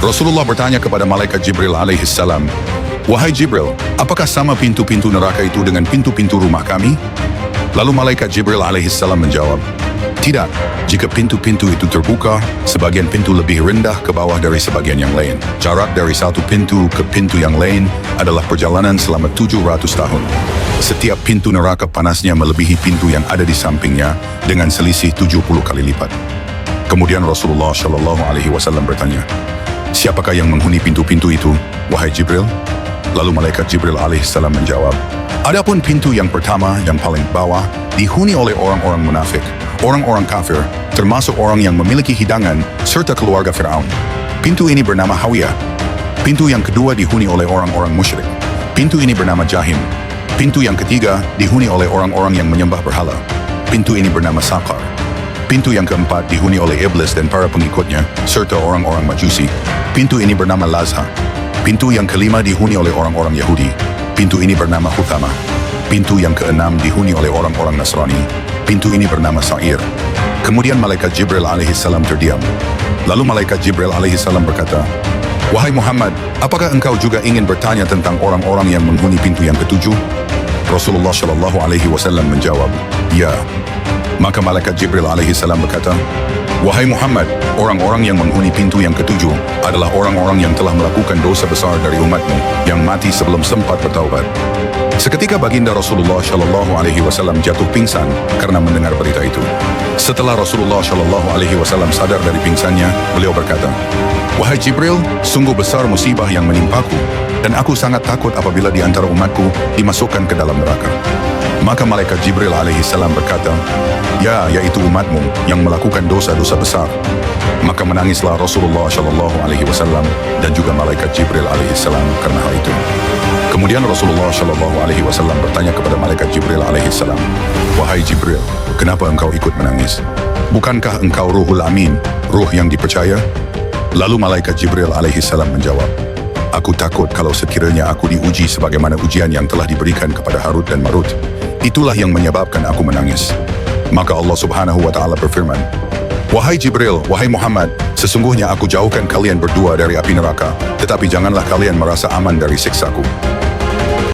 Rasulullah bertanya kepada malaikat Jibril alaihissalam, "Wahai Jibril, apakah sama pintu-pintu neraka itu dengan pintu-pintu rumah kami?" Lalu malaikat Jibril alaihissalam menjawab, "Tidak, jika pintu-pintu itu terbuka, sebagian pintu lebih rendah ke bawah dari sebagian yang lain. Jarak dari satu pintu ke pintu yang lain adalah perjalanan selama 700 tahun. Setiap pintu neraka panasnya melebihi pintu yang ada di sampingnya dengan selisih 70 kali lipat." Kemudian Rasulullah Shallallahu Alaihi Wasallam bertanya, "Siapakah yang menghuni pintu-pintu itu, wahai Jibril?" Lalu malaikat Jibril alaihissalam menjawab, "Adapun pintu yang pertama, yang paling bawah, dihuni oleh orang-orang munafik, orang-orang kafir, termasuk orang yang memiliki hidangan, serta keluarga Fir'aun. Pintu ini bernama Hawiyah. Pintu yang kedua dihuni oleh orang-orang musyrik. Pintu ini bernama Jahim. Pintu yang ketiga dihuni oleh orang-orang yang menyembah berhala. Pintu ini bernama Saqar. Pintu yang keempat dihuni oleh iblis dan para pengikutnya, serta orang-orang Majusi. Pintu ini bernama Lazha. Pintu yang kelima dihuni oleh orang-orang Yahudi. Pintu ini bernama Huthama. Pintu yang keenam dihuni oleh orang-orang Nasrani. Pintu ini bernama Sa'ir." Kemudian malaikat Jibril alaihissalam terdiam. Lalu malaikat Jibril alaihissalam berkata, "Wahai Muhammad, apakah engkau juga ingin bertanya tentang orang-orang yang menghuni pintu yang ketujuh?" Rasulullah Shallallahu Alaihi Wasallam menjawab, "Ya." Maka malaikat Jibril alaihissalam berkata, "Wahai Muhammad, orang-orang yang menghuni pintu yang ketujuh adalah orang-orang yang telah melakukan dosa besar dari umatmu, yang mati sebelum sempat bertaubat." Seketika baginda Rasulullah Shallallahu Alaihi Wasallam jatuh pingsan karena mendengar berita itu. Setelah Rasulullah Shallallahu Alaihi Wasallam sadar dari pingsannya, beliau berkata, "Wahai Jibril, sungguh besar musibah yang menimpaku, dan aku sangat takut apabila di antara umatku dimasukkan ke dalam neraka." Maka malaikat Jibril alaihissalam berkata, "Ya, yaitu umatmu yang melakukan dosa-dosa besar." Maka menangislah Rasulullah Shallallahu Alaihi Wasallam dan juga malaikat Jibril alaihissalam karena hal itu. Kemudian Rasulullah Shallallahu Alaihi Wasallam bertanya kepada malaikat Jibril alaihissalam, "Wahai Jibril, kenapa engkau ikut menangis? Bukankah engkau Ruhul Amin, ruh yang dipercaya?" Lalu malaikat Jibril alaihissalam menjawab, "Aku takut kalau sekiranya aku diuji sebagaimana ujian yang telah diberikan kepada Harut dan Marut. Itulah yang menyebabkan aku menangis." Maka Allah Subhanahu wa Ta'ala berfirman, "Wahai Jibril, wahai Muhammad, sesungguhnya aku jauhkan kalian berdua dari api neraka, tetapi janganlah kalian merasa aman dari siksaku."